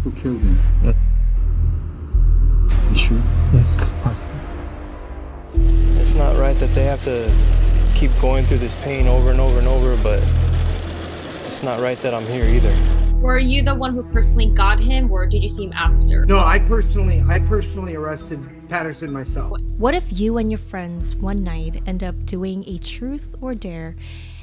Who killed him? Yeah. You sure? Yes, possible. It's not right that they have to keep going through this pain over and over and over, but it's not right that I'm here either. Were you the one who personally got him, or did you see him after? No, I personally arrested Patterson myself. What if you and your friends one night end up doing a truth or dare,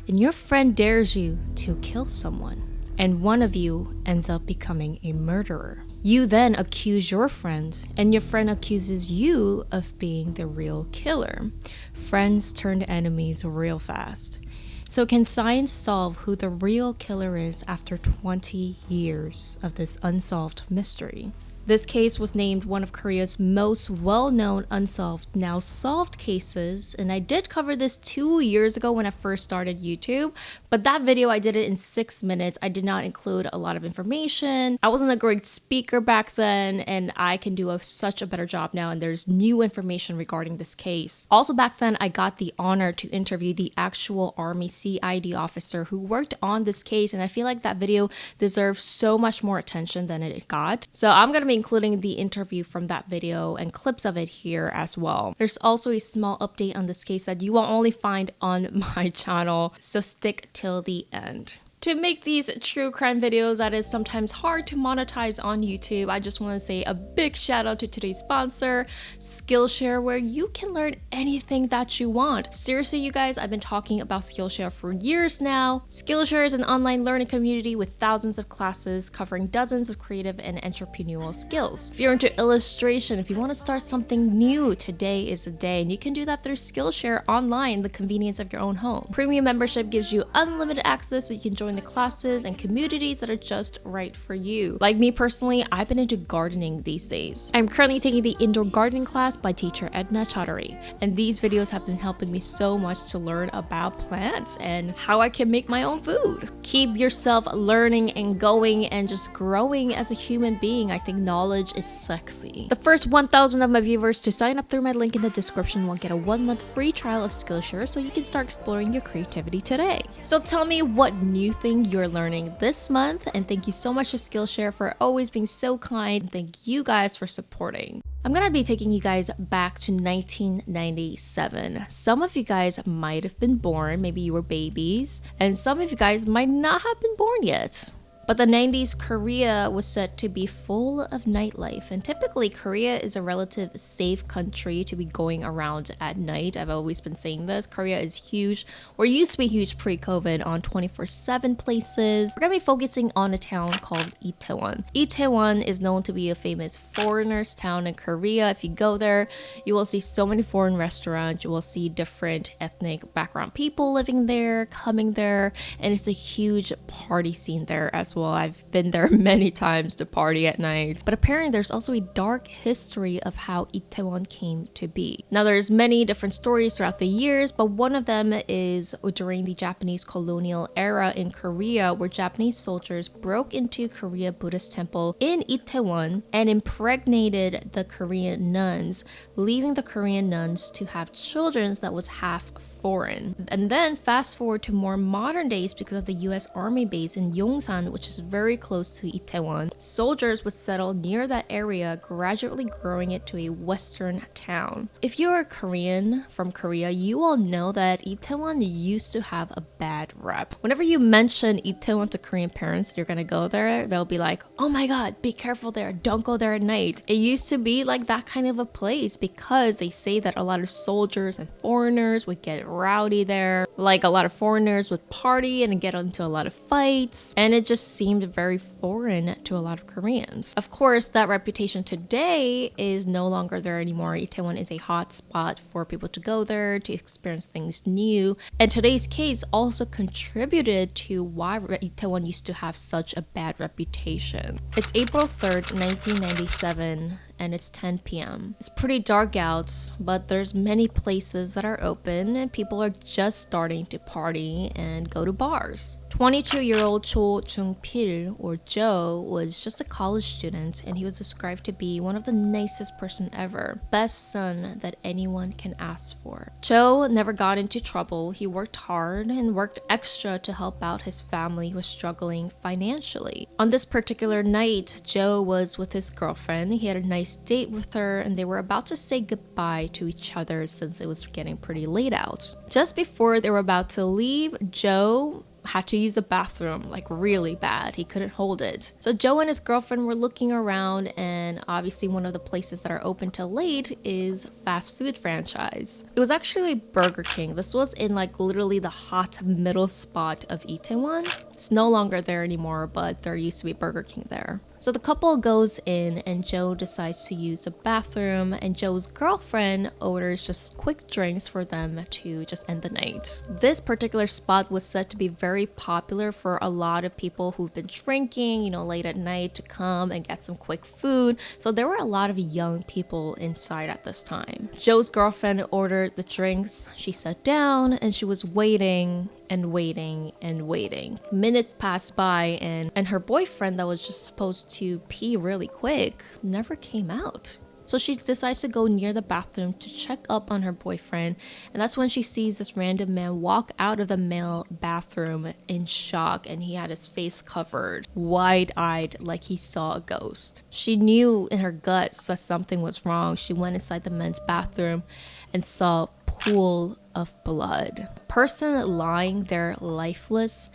and your friend dares you to kill someone, and one of you ends up becoming a murderer? You then accuse your friend, and your friend accuses you of being the real killer. Friends turn to enemies real fast. So can science solve who the real killer is after 20 years of this unsolved mystery? This case was named one of Korea's most well-known unsolved, now solved cases, and I did cover this 2 years ago when I first started YouTube, but that video I did it in 6 minutes. I did not include a lot of information. I wasn't a great speaker back then, and I can do such a better job now, and there's new information regarding this case. Also back then, I got the honor to interview the actual Army CID officer who worked on this case, and I feel like that video deserves so much more attention than it got. So I'm gonna be including the interview from that video and clips of it here as well. There's also a small update on this case that you will only find on my channel, so stick till the end. To make these true crime videos that is sometimes hard to monetize on YouTube, I just want to say a big shout out to today's sponsor, Skillshare, where you can learn anything that you want. Seriously, you guys, I've been talking about Skillshare for years now. Skillshare is an online learning community with thousands of classes covering dozens of creative and entrepreneurial skills. If you're into illustration, if you want to start something new, today is the day, and you can do that through Skillshare online, the convenience of your own home. Premium membership gives you unlimited access so you can join the classes and communities that are just right for you. Like me personally, I've been into gardening these days. I'm currently taking the indoor gardening class by teacher Edna Chaudhary, and these videos have been helping me so much to learn about plants and how I can make my own food. Keep yourself learning and going and just growing as a human being. I think knowledge is sexy. The first 1,000 of my viewers to sign up through my link in the description will get a 1-month free trial of Skillshare so you can start exploring your creativity today. So tell me what new thing you're learning this month, and thank you so much to Skillshare for always being so kind. Thank you guys for supporting. I'm gonna be taking you guys back to 1997. Some of you guys might have been born, maybe you were babies, and some of you guys might not have been born yet. But the 90s, Korea was said to be full of nightlife, and typically Korea is a relative safe country to be going around at night. I've always been saying this. Korea is huge, or used to be huge pre-COVID, on 24/7 places. We're gonna be focusing on a town called Itaewon. Itaewon is known to be a famous foreigners town in Korea. If you go there, you will see so many foreign restaurants. You will see different ethnic background people living there, coming there, and it's a huge party scene there as well. I've been there many times to party at night. But apparently there's also a dark history of how Itaewon came to be. Now there's many different stories throughout the years, but one of them is during the Japanese colonial era in Korea, where Japanese soldiers broke into Korea Buddhist temple in Itaewon and impregnated the Korean nuns, leaving the Korean nuns to have children that was half foreign. And then fast forward to more modern days, because of the US Army base in Yongsan, which is very close to Itaewon, soldiers would settle near that area, gradually growing it to a western town. If you're a Korean from Korea, you all know that Itaewon used to have a bad rep. Whenever you mention Itaewon to Korean parents, you're gonna go there, they'll be like, oh my god, be careful there, don't go there at night. It used to be like that kind of a place because they say that a lot of soldiers and foreigners would get rowdy there. Like a lot of foreigners would party and get into a lot of fights, and it just seemed very foreign to a lot of Koreans. Of course, that reputation today is no longer there anymore. Itaewon is a hot spot for people to go there to experience things new, and today's case also contributed to why Itaewon used to have such a bad reputation. It's April 3rd, 1997, and it's 10 p.m. It's pretty dark out, but there's many places that are open and people are just starting to party and go to bars. 22-year-old Cho Jung-pil, or Joe, was just a college student, and he was described to be one of the nicest person ever. Best son that anyone can ask for. Joe never got into trouble. He worked hard and worked extra to help out his family who was struggling financially. On this particular night, Joe was with his girlfriend. He had a nice date with her, and they were about to say goodbye to each other since it was getting pretty late out. Just before they were about to leave, Joe had to use the bathroom like really bad. He couldn't hold it. So Joe and his girlfriend were looking around, and obviously one of the places that are open till late is fast food franchise. It was actually Burger King. This was in like literally the hot middle spot of Itaewon. It's no longer there anymore, but there used to be Burger King there. So the couple goes in and Joe decides to use the bathroom, and Joe's girlfriend orders just quick drinks for them to just end the night. This particular spot was said to be very popular for a lot of people who've been drinking, you know, late at night to come and get some quick food. So there were a lot of young people inside at this time. Joe's girlfriend ordered the drinks. She sat down and she was waiting and waiting and waiting. Minutes passed by, and her boyfriend that was just supposed to pee really quick never came out. So she decides to go near the bathroom to check up on her boyfriend, and that's when she sees this random man walk out of the male bathroom in shock, and he had his face covered, wide-eyed like he saw a ghost. She knew in her guts that something was wrong. She went inside the men's bathroom and saw a pool of blood. The person lying there lifeless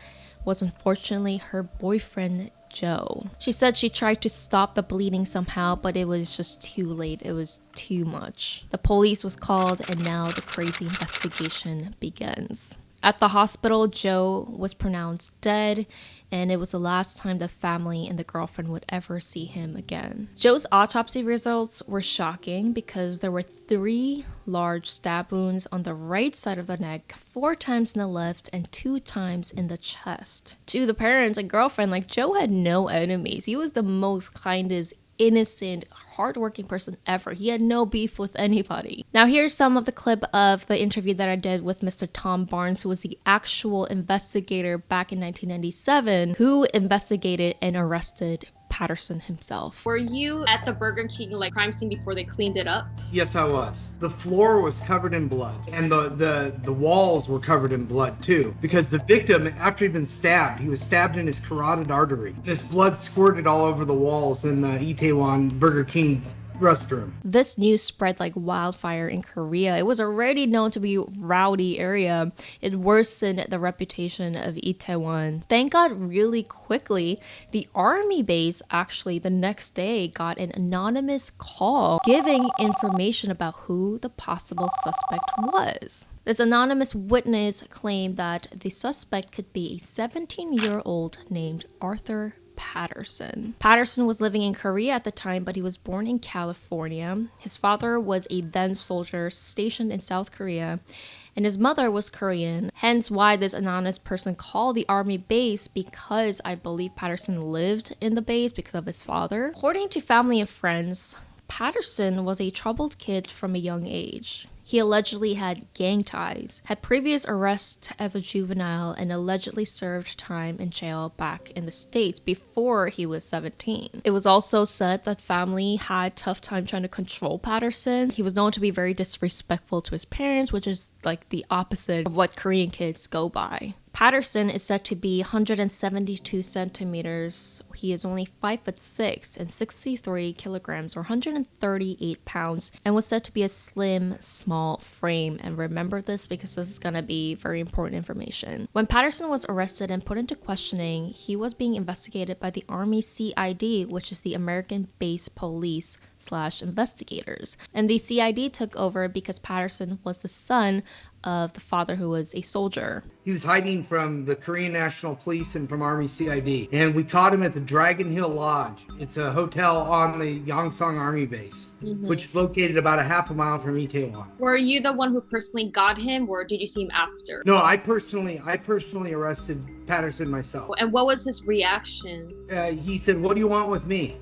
was unfortunately her boyfriend, Joe. She said she tried to stop the bleeding somehow, but it was just too late. It was too much. The police was called, and now the crazy investigation begins. At the hospital, Joe was pronounced dead, and it was the last time the family and the girlfriend would ever see him again. Joe's autopsy results were shocking because there were 3 large stab wounds on the right side of the neck, 4 times in the left, and 2 times in the chest. To the parents and girlfriend, like, Joe had no enemies. He was the most kindest, innocent, hardworking person ever. He had no beef with anybody. Now here's some of the clip of the interview that I did with Mr. Tom Barnes, who was the actual investigator back in 1997 who investigated and arrested Patterson himself. Were you at the Burger King crime scene before they cleaned it up? Yes, I was. The floor was covered in blood, and the walls were covered in blood too, because the victim, after he'd been stabbed, he was stabbed in his carotid artery. This blood squirted all over the walls in the Itaewon Burger King restroom. This news spread like wildfire in Korea. It was already known to be a rowdy area. It worsened the reputation of Itaewon. Thank God, really quickly, the army base actually the next day got an anonymous call giving information about who the possible suspect was. This anonymous witness claimed that the suspect could be a 17-year-old named Arthur Patterson. Patterson was living in Korea at the time, but he was born in California. His father was a then soldier stationed in South Korea, and his mother was Korean. Hence why this anonymous person called the army base, because I believe Patterson lived in the base because of his father. According to family and friends, Patterson was a troubled kid from a young age. He allegedly had gang ties, had previous arrests as a juvenile, and allegedly served time in jail back in the States before he was 17. It was also said that family had tough time trying to control Patterson. He was known to be very disrespectful to his parents, which is like the opposite of what Korean kids go by. Patterson is said to be 172 centimeters. He is only 5'6" and 63 kilograms or 138 pounds, and was said to be a slim, small frame. And remember this because this is going to be very important information. When Patterson was arrested and put into questioning, he was being investigated by the Army CID, which is the American Base Police / investigators. And the CID took over because Patterson was the son of the father who was a soldier. He was hiding from the Korean National Police and from Army CID. And we caught him at the Dragon Hill Lodge. It's a hotel on the Yongsong Army Base, which is located about a half a mile from Itaewon. Were you the one who personally got him, or did you see him after? No, I personally arrested Patterson myself. And what was his reaction? He said, "What do you want with me?"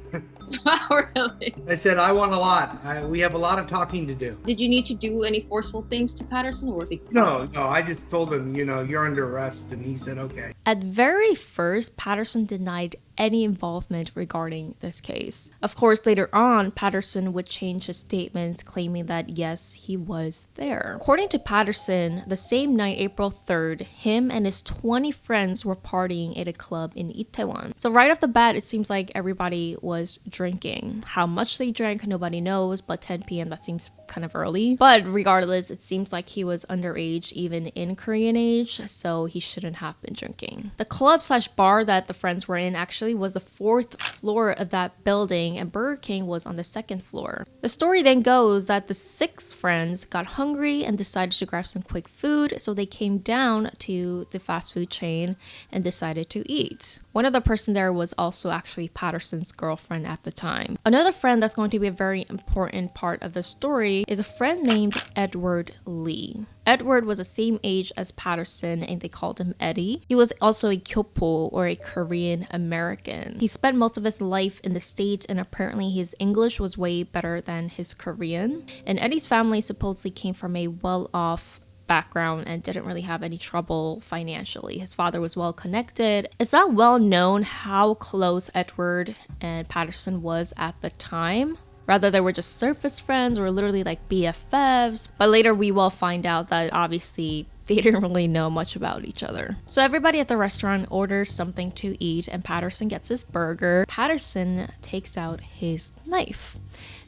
really? I said, I want a lot. We have a lot of talking to do. Did you need to do any forceful things to Patterson, or was he? No, I just told him, you're under arrest. And he said, okay. At very first, Patterson denied any involvement regarding this case. Of course, later on, Patterson would change his statements, claiming that yes, he was there. According to Patterson, the same night, April 3rd, him and his 20 friends were partying at a club in Itaewon. So right off the bat, it seems like everybody was drinking. How much they drank, nobody knows, but 10 p.m. that seems kind of early. But regardless, it seems like he was underage even in Korean age, so he shouldn't have been drinking. The club/bar that the friends were in actually was the 4th floor of that building, and Burger King was on the 2nd floor. The story then goes that the 6 friends got hungry and decided to grab some quick food, so they came down to the fast food chain and decided to eat. One of the person there was also actually Patterson's girlfriend at the time. Another friend that's going to be a very important part of the story is a friend named Edward Lee. Edward was the same age as Patterson and they called him Eddie. He was also a Kyopo, or a Korean American. He spent most of his life in the States and apparently his English was way better than his Korean. And Eddie's family supposedly came from a well-off background and didn't really have any trouble financially. His father was well connected. It's not well known how close Edward and Patterson was at the time. Rather, they were just surface friends or literally like BFFs. But later we will find out that obviously they didn't really know much about each other. So everybody at the restaurant orders something to eat and Patterson gets his burger. Patterson takes out his knife.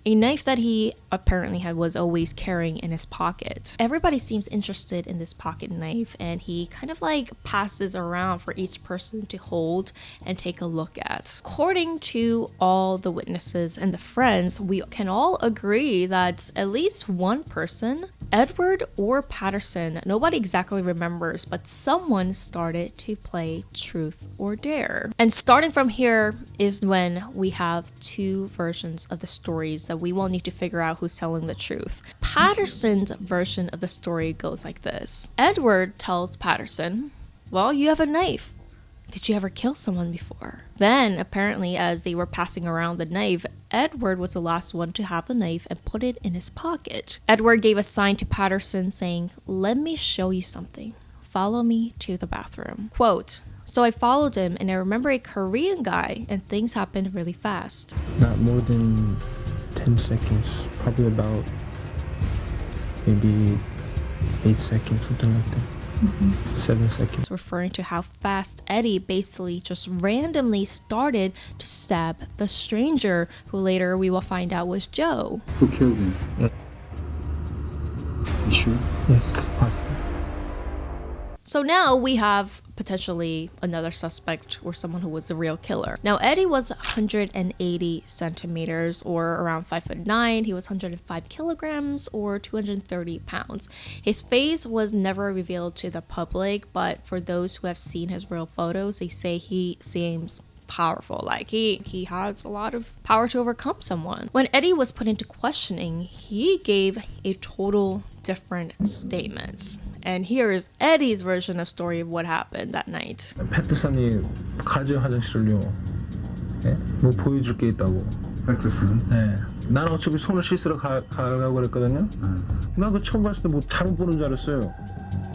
A knife that he apparently was always carrying in his pocket. Everybody seems interested in this pocket knife and he kind of like passes around for each person to hold and take a look at. According to all the witnesses and the friends, we can all agree that at least one person, Edward or Patterson, nobody exactly remembers, but someone started to play Truth or Dare. And starting from here is when we have 2 versions of the stories that we will need to figure out who's telling the truth. Patterson's version of the story goes like this. Edward tells Patterson, well, you have a knife. Did you ever kill someone before? Then, apparently, as they were passing around the knife, Edward was the last one to have the knife and put it in his pocket. Edward gave a sign to Patterson saying, let me show you something. Follow me to the bathroom. Quote, so I followed him and I remember a Korean guy and things happened really fast. Not more than 10 seconds. Probably about maybe 8 seconds, something like that. 7 seconds. Referring to how fast Eddie basically just randomly started to stab the stranger, who later we will find out was Joe. Who killed him? Yeah. You sure? Yes, possible. So now we have potentially another suspect or someone who was the real killer. Now Eddie was 180 centimeters or around 5'9". He was 105 kilograms or 230 pounds. His face was never revealed to the public, but for those who have seen his real photos, they say he seems powerful, like he has a lot of power to overcome someone. When Eddie was put into questioning, he gave a total different statements. And here is Eddie's version of story of what happened that night. 패트슨이 가지 화장실을요. 네? 뭐 보여줄 게 있다고. 패트슨? 네. 난 어차피 손을 씻으러 가려고 그랬거든요. 나 그 처음 봤을 때 뭐 잘못 보는 줄 알았어요.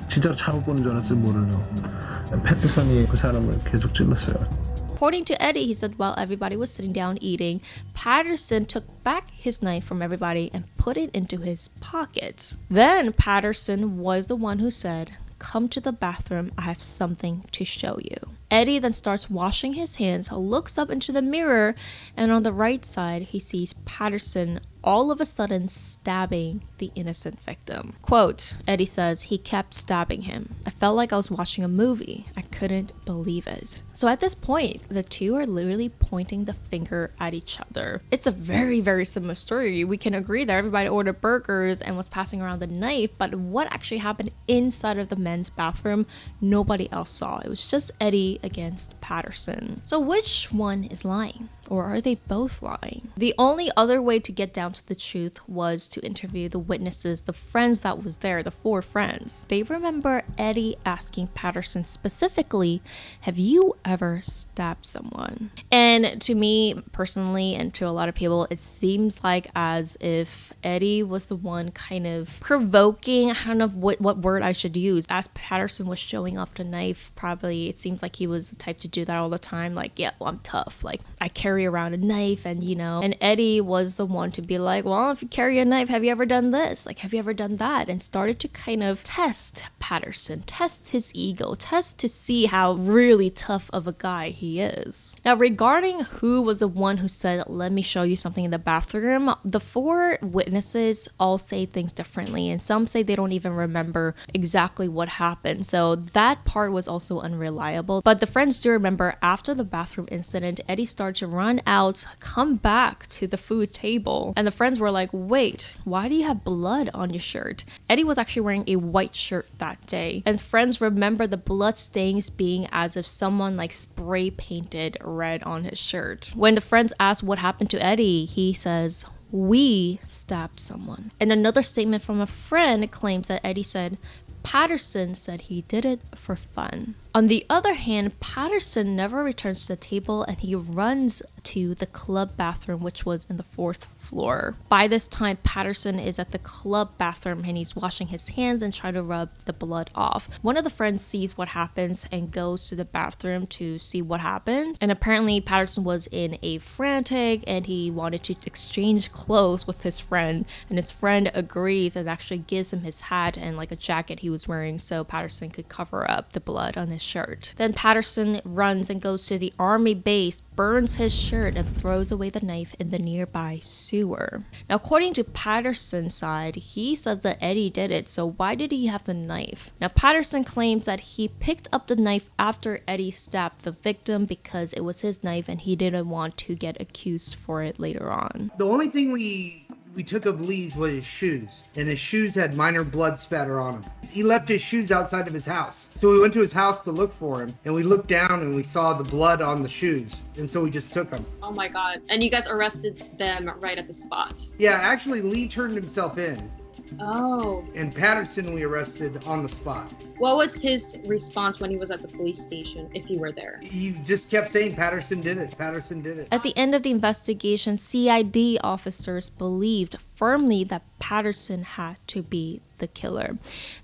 진짜로 잘못 보는 줄 알았어요, 뭐를요. 패트슨이 그 사람을 계속 찔렀어요. According to Eddie, he said while everybody was sitting down eating, Patterson took back his knife from everybody and put it into his pocket. Then Patterson was the one who said, "Come to the bathroom, I have something to show you." Eddie then starts washing his hands, looks up into the mirror, and on the right side, he sees Patterson all of a sudden stabbing the innocent victim. Quote, Eddie says, he kept stabbing him. I felt like I was watching a movie. I couldn't believe it. So at this point, the two are literally pointing the finger at each other. It's a very, very similar story. We can agree that everybody ordered burgers and was passing around the knife, but what actually happened inside of the men's bathroom, nobody else saw. It was just Eddie against Patterson. So which one is lying? Or are they both lying? The only other way to get down to the truth was to interview the witnesses, the friends that was there, the 4 friends. They remember Eddie asking Patterson specifically, have you ever stabbed someone? And to me personally, and to a lot of people, it seems like as if Eddie was the one kind of provoking, I don't know what word I should use. As Patterson was showing off the knife, probably it seems like he was the type to do that all the time. Like, yeah, well, I'm tough. Like, I carry around a knife, and and Eddie was the one to be like, well, if you carry a knife, have you ever done this? Like, have you ever done that? And started to kind of test Patterson, test his ego, test to see how really tough of a guy he is. Now, regarding who was the one who said, let me show you something in the bathroom, the 4 witnesses all say things differently, and some say they don't even remember exactly what happened. So that part was also unreliable. But the friends do remember after the bathroom incident, Eddie started to run out, come back to the food table, and the friends were like, wait, why do you have blood on your shirt? Eddie was actually wearing a white shirt that day, and friends remember the blood stains being as if someone like spray painted red on his shirt. When the friends asked what happened to Eddie, he says, we stabbed someone. And another statement from a friend claims that Eddie said, Patterson said he did it for fun. On the other hand, Patterson never returns to the table, and he runs to the club bathroom, which was in the 4th floor. By this time, Patterson is at the club bathroom, and he's washing his hands and trying to rub the blood off. One of the friends sees what happens and goes to the bathroom to see what happened. And apparently Patterson was in a frantic, and he wanted to exchange clothes with his friend, and his friend agrees and actually gives him his hat and like a jacket he was wearing so Patterson could cover up the blood on his shirt. Then Patterson runs and goes to the army base, burns his shirt, and throws away the knife in the nearby sewer. Now, according to Patterson's side, he says that Eddie did it, so why did he have the knife? Now, Patterson claims that he picked up the knife after Eddie stabbed the victim because it was his knife and he didn't want to get accused for it later on. The only thing we took of Lee's was his shoes, and his shoes had minor blood spatter on them. He left his shoes outside of his house. So we went to his house to look for him, and we looked down and we saw the blood on the shoes, and so we just took them. Oh my god. And you guys arrested them right at the spot. Yeah, actually Lee turned himself in. Oh. And Patterson we arrested on the spot. What was his response when he was at the police station, if you were there? He just kept saying Patterson did it, Patterson did it. At the end of the investigation, CID officers believed firmly that Patterson had to be the killer.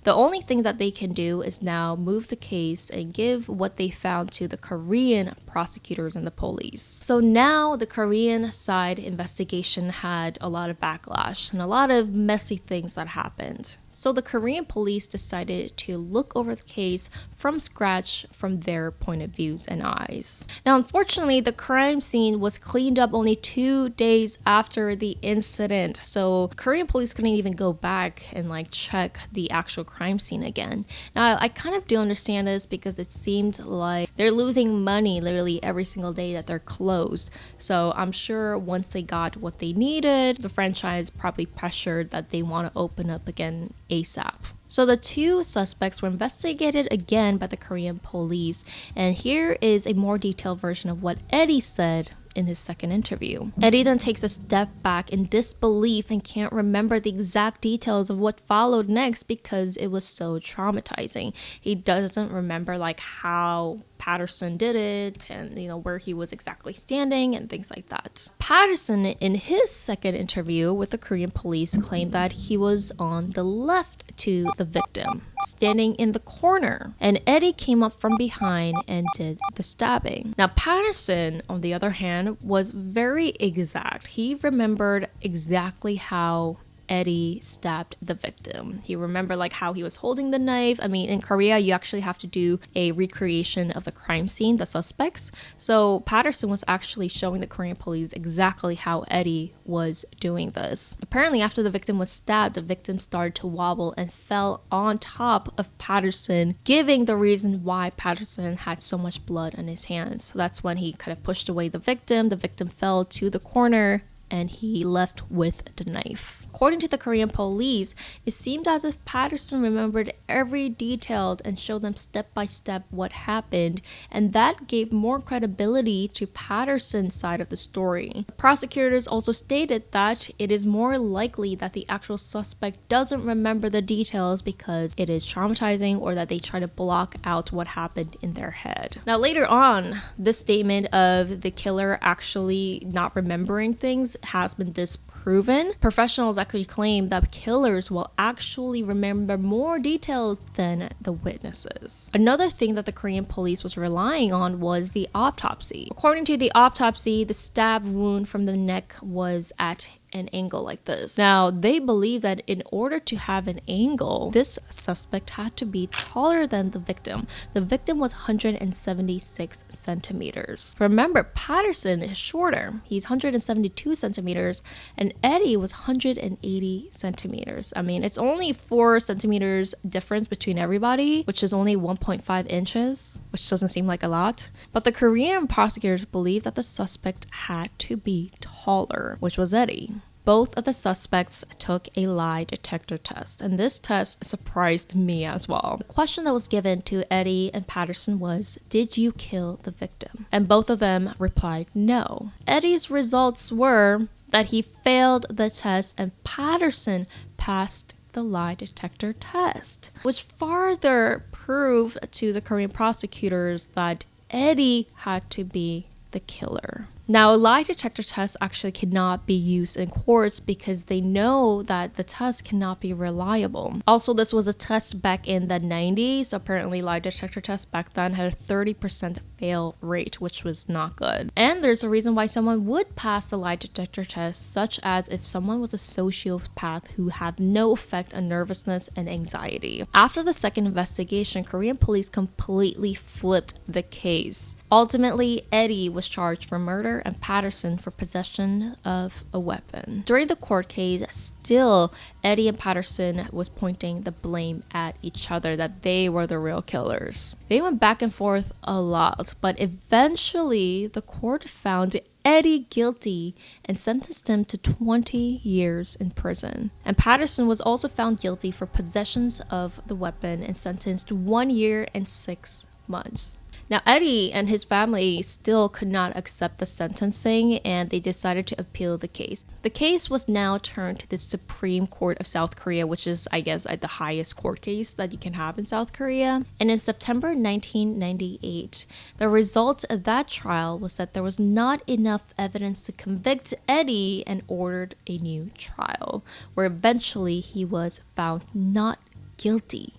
The only thing that they can do is now move the case and give what they found to the Korean prosecutors and the police. So now the Korean side investigation had a lot of backlash and a lot of messy things that happened. So the Korean police decided to look over the case from scratch from their point of views and eyes. Now, unfortunately, the crime scene was cleaned up only 2 days after the incident. So Korean police couldn't even go back and check the actual crime scene again. Now, I kind of do understand this because it seemed like they're losing money literally every single day that they're closed. So I'm sure once they got what they needed, the franchise probably pressured that they want to open up again ASAP. So the 2 suspects were investigated again by the Korean police, and here is a more detailed version of what Eddie said in his second interview. Eddie then takes a step back in disbelief and can't remember the exact details of what followed next because it was so traumatizing. He doesn't remember how Patterson did it and where he was exactly standing and things like that. Patterson, in his second interview with the Korean police, claimed that he was on the left to the victim, standing in the corner, and Eddie came up from behind and did the stabbing. Now, Patterson, on the other hand, was very exact. He remembered exactly how Eddie stabbed the victim. He remembered how he was holding the knife. I mean, in Korea, you actually have to do a recreation of the crime scene, the suspects. So Patterson was actually showing the Korean police exactly how Eddie was doing this. Apparently, after the victim was stabbed, the victim started to wobble and fell on top of Patterson, giving the reason why Patterson had so much blood on his hands. So that's when he kind of pushed away the victim. The victim fell to the corner and he left with the knife. According to the Korean police, it seemed as if Patterson remembered every detail and showed them step by step what happened, and that gave more credibility to Patterson's side of the story. The prosecutors also stated that it is more likely that the actual suspect doesn't remember the details because it is traumatizing, or that they try to block out what happened in their head. Now later on, this statement of the killer actually not remembering things has been disproven. Professionals actually claim that killers will actually remember more details than the witnesses. Another thing that the Korean police was relying on was the autopsy. According to the autopsy, the stab wound from the neck was at an angle like this. Now, they believe that in order to have an angle, this suspect had to be taller than the victim. The victim was 176 centimeters. Remember, Patterson is shorter. He's 172 centimeters, and Eddie was 180 centimeters. I mean, it's only 4 centimeters difference between everybody, which is only 1.5 inches, which doesn't seem like a lot. But the Korean prosecutors believe that the suspect had to be taller, which was Eddie. Both of the suspects took a lie detector test, and this test surprised me as well. The question that was given to Eddie and Patterson was, "Did you kill the victim?" And both of them replied no. Eddie's results were that he failed the test and Patterson passed the lie detector test, which further proved to the Korean prosecutors that Eddie had to be the killer. Now, a lie detector test actually cannot be used in courts because they know that the test cannot be reliable. Also, this was a test back in the 90s. Apparently, lie detector tests back then had a 30% fail rate, which was not good. And there's a reason why someone would pass the lie detector test, such as if someone was a sociopath who had no effect on nervousness and anxiety. After the second investigation, Korean police completely flipped the case. Ultimately, Eddie was charged for murder and Patterson for possession of a weapon. During the court case, still Eddie and Patterson was pointing the blame at each other, that they were the real killers. They went back and forth a lot, but eventually the court found Eddie guilty and sentenced him to 20 years in prison. And Patterson was also found guilty for possessions of the weapon and sentenced to 1 year and 6 months. Now, Eddie and his family still could not accept the sentencing, and they decided to appeal the case. The case was now turned to the Supreme Court of South Korea, which is, I guess, the highest court case that you can have in South Korea. And in September 1998, the result of that trial was that there was not enough evidence to convict Eddie and ordered a new trial, where eventually he was found not guilty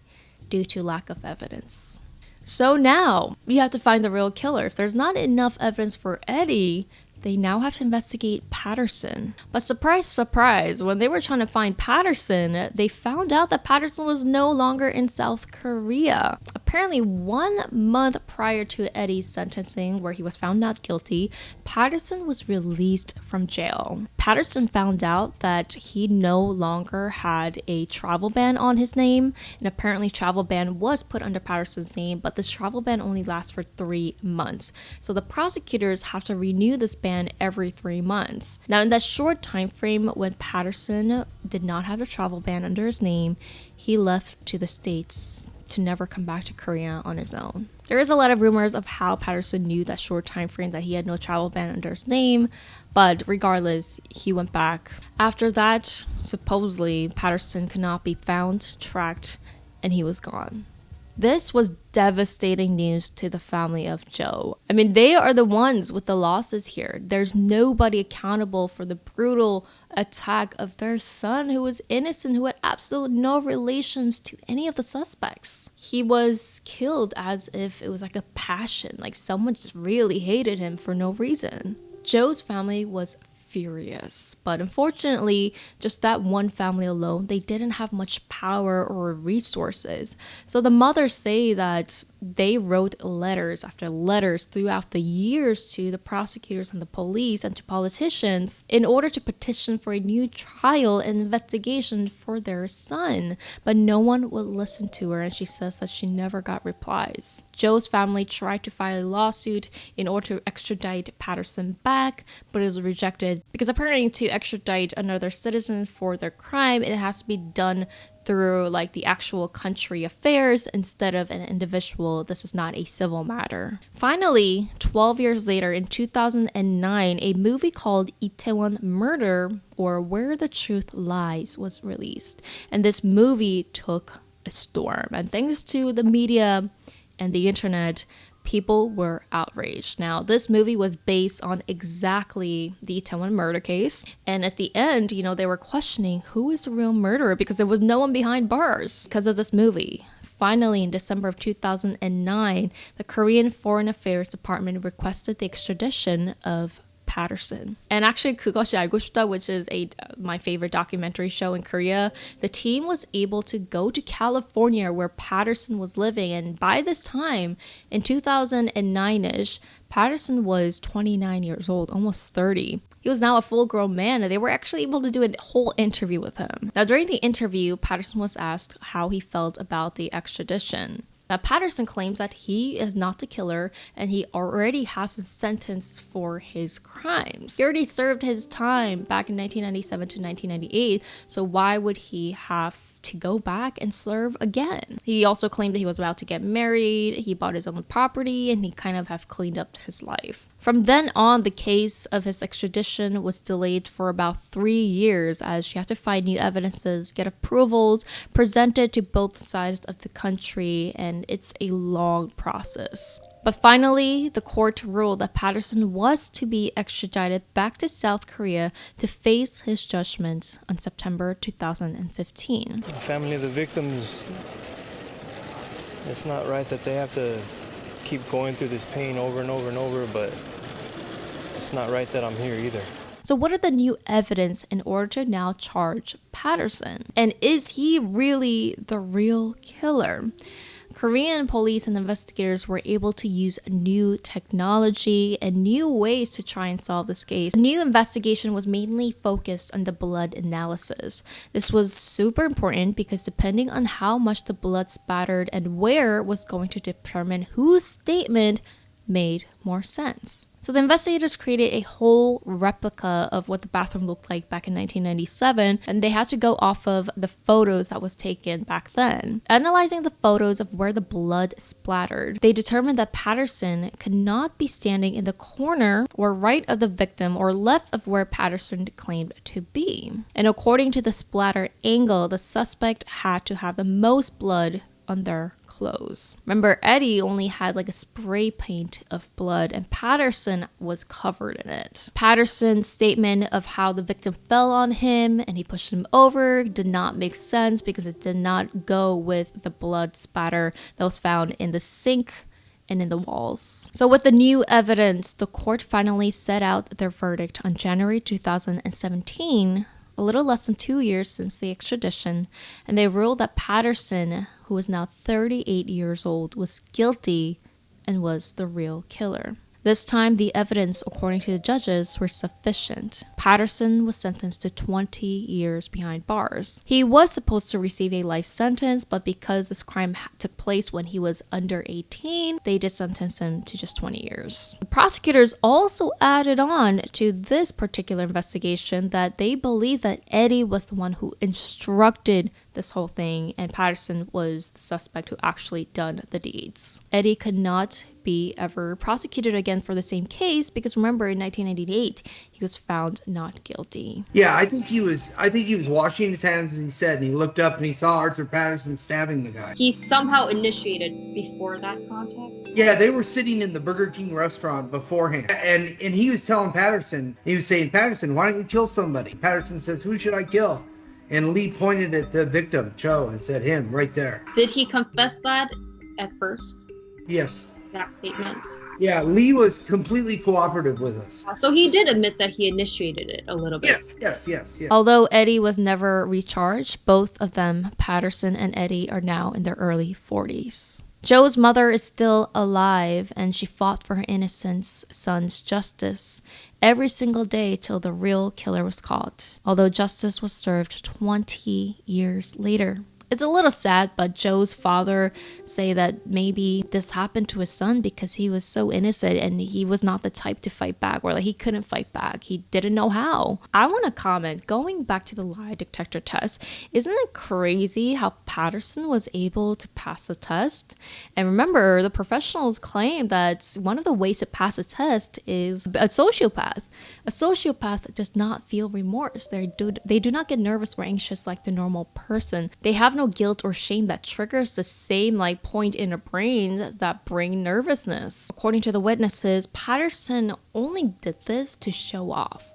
due to lack of evidence. So now, you have to find the real killer. If there's not enough evidence for Eddie, they now have to investigate Patterson. But surprise, surprise, when they were trying to find Patterson, they found out that Patterson was no longer in South Korea. Apparently, 1 month prior to Eddie's sentencing, where he was found not guilty, Patterson was released from jail. Patterson found out that he no longer had a travel ban on his name, and apparently travel ban was put under Patterson's name, but this travel ban only lasts for 3 months. So the prosecutors have to renew this ban every 3 months. Now, in that short time frame when Patterson did not have a travel ban under his name, he left to the States to never come back to Korea on his own. There is a lot of rumors of how Patterson knew that short time frame that he had no travel ban under his name, but regardless, he went back. After that, supposedly, Patterson could not be found, tracked, and he was gone. This was devastating news to the family of Joe. I mean, they are the ones with the losses here. There's nobody accountable for the brutal attack of their son, who was innocent, who had absolutely no relations to any of the suspects. He was killed as if it was like a passion, like someone just really hated him for no reason. Joe's family was furious, but unfortunately, just that one family alone, they didn't have much power or resources. So the mothers say that they wrote letters after letters throughout the years to the prosecutors and the police and to politicians in order to petition for a new trial and investigation for their son. But no one would listen to her, and she says that she never got replies. Joe's family tried to file a lawsuit in order to extradite Patterson back, but it was rejected because apparently to extradite another citizen for their crime, it has to be done through like the actual country affairs instead of an individual. This is not a civil matter. Finally, 12 years later in 2009, a movie called Itaewon Murder, or Where the Truth Lies, was released. And this movie took a storm. And thanks to the media and the internet, people were outraged. Now, this movie was based on exactly the Itaewon murder case. And at the end, they were questioning who is the real murderer because there was no one behind bars because of this movie. Finally, in December of 2009, the Korean Foreign Affairs Department requested the extradition of Patterson. And actually, 그것이 알고 싶다, which is my favorite documentary show in Korea, the team was able to go to California where Patterson was living. And by this time, in 2009-ish, Patterson was 29 years old, almost 30. He was now a full-grown man, and they were actually able to do a whole interview with him. Now, during the interview, Patterson was asked how he felt about the extradition. Now, Patterson claims that he is not the killer and he already has been sentenced for his crimes. He already served his time back in 1997 to 1998, so why would he have to go back and serve again? He also claimed that he was about to get married, he bought his own property, and he kind of have cleaned up his life. From then on, the case of his extradition was delayed for about 3 years as she had to find new evidences, get approvals presented to both sides of the country, and it's a long process. But finally, the court ruled that Patterson was to be extradited back to South Korea to face his judgment on September 2015. The family of the victims, it's not right that they have to keep going through this pain over and over and over, but it's not right that I'm here either. So what are the new evidence in order to now charge Patterson? And is he really the real killer? Korean police and investigators were able to use new technology and new ways to try and solve this case. The new investigation was mainly focused on the blood analysis. This was super important because depending on how much the blood spattered and where was going to determine whose statement made more sense. So the investigators created a whole replica of what the bathroom looked like back in 1997, and they had to go off of the photos that was taken back then. Analyzing the photos of where the blood splattered, they determined that Patterson could not be standing in the corner or right of the victim or left of where Patterson claimed to be. And according to the splatter angle, the suspect had to have the most blood on their clothes. Remember, Eddie only had like a spray paint of blood and Patterson was covered in it. Patterson's statement of how the victim fell on him and he pushed him over did not make sense because it did not go with the blood spatter that was found in the sink and in the walls. So with the new evidence, the court finally set out their verdict on January 2017, a little less than 2 years since the extradition, and they ruled that Patterson, who is now 38 years old, was guilty and was the real killer. This time, the evidence, according to the judges, were sufficient. Patterson was sentenced to 20 years behind bars. He was supposed to receive a life sentence, but because this crime took place when he was under 18, they did sentence him to just 20 years. The prosecutors also added on to this particular investigation that they believe that Eddie was the one who instructed this whole thing, and Patterson was the suspect who actually done the deeds. Eddie could not be ever prosecuted again for the same case because remember, in 1998 he was found not guilty. Yeah, I think he was washing his hands, as he said, and he looked up and he saw Arthur Patterson stabbing the guy. He somehow initiated before that contact. Yeah, they were sitting in the Burger King restaurant beforehand, and he was telling Patterson, he was saying, Patterson, why don't you kill somebody? Patterson says, who should I kill? And Lee pointed at the victim, Cho, and said, him, right there. Did he confess that at first? Yes. That statement? Yeah, Lee was completely cooperative with us. So he did admit that he initiated it a little bit. Yes. Although Eddie was never recharged, both of them, Patterson and Eddie, are now in their early 40s. Joe's mother is still alive, and she fought for her innocent son's justice every single day till the real killer was caught, although justice was served 20 years later. It's a little sad, but Joe's father say that maybe this happened to his son because he was so innocent and he was not the type to fight back, or like he couldn't fight back. He didn't know how. I want to comment, going back to the lie detector test, isn't it crazy how Patterson was able to pass the test? And remember, the professionals claim that one of the ways to pass a test is a sociopath. A sociopath does not feel remorse. They do not get nervous or anxious like the normal person. They have no guilt or shame that triggers the same like point in the brain that bring nervousness. According to the witnesses, Patterson only did this to show off,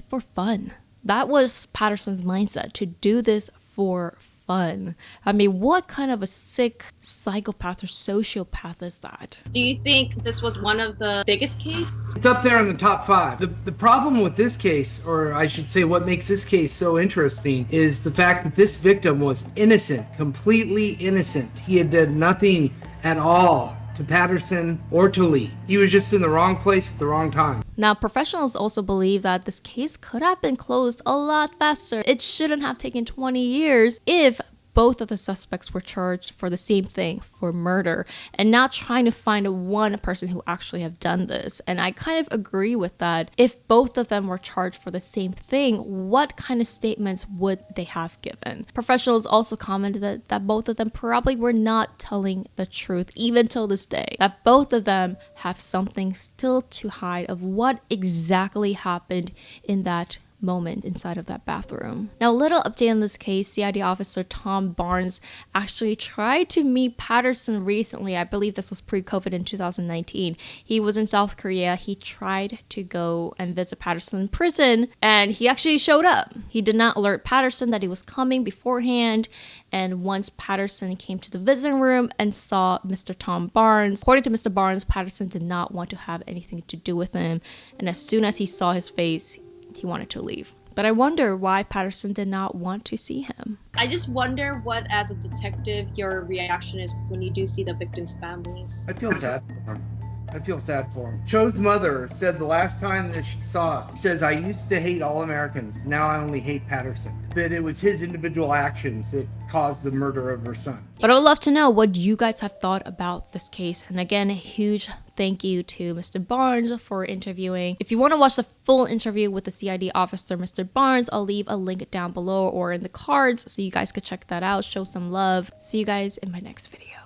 for fun. That was Patterson's mindset, to do this for fun. I mean, what kind of a sick psychopath or sociopath is that? Do you think this was one of the biggest cases? It's up there in the top 5. The problem with this case, or I should say what makes this case so interesting, is the fact that this victim was innocent, completely innocent. He had done nothing at all to Patterson or to Lee. He was just in the wrong place at the wrong time. Now, professionals also believe that this case could have been closed a lot faster. It shouldn't have taken 20 years if both of the suspects were charged for the same thing, for murder, and not trying to find one person who actually have done this. And I kind of agree with that. If both of them were charged for the same thing, what kind of statements would they have given? Professionals also commented that both of them probably were not telling the truth, even till this day. That both of them have something still to hide of what exactly happened in that moment inside of that bathroom. Now, a little update on this case. CID officer Tom Barnes actually tried to meet Patterson recently. I believe this was pre-COVID in 2019. He was in South Korea. He tried to go and visit Patterson in prison, and he actually showed up. He did not alert Patterson that he was coming beforehand, and once Patterson came to the visiting room and saw Mr. Tom Barnes, according to Mr. Barnes, Patterson did not want to have anything to do with him, and as soon as he saw his face, he wanted to leave. But I wonder why Patterson did not want to see him. I just wonder what, as a detective, your reaction is when you do see the victims' families. I feel sad for him. I feel sad for him. Cho's mother said the last time that she saw us, she says, "I used to hate all Americans. Now I only hate Patterson." That it was his individual actions that caused the murder of her son. But I would love to know what you guys have thought about this case. And again, a huge thank you to Mr. Barnes for interviewing. If you want to watch the full interview with the CID officer, Mr. Barnes, I'll leave a link down below or in the cards so you guys could check that out, show some love. See you guys in my next video.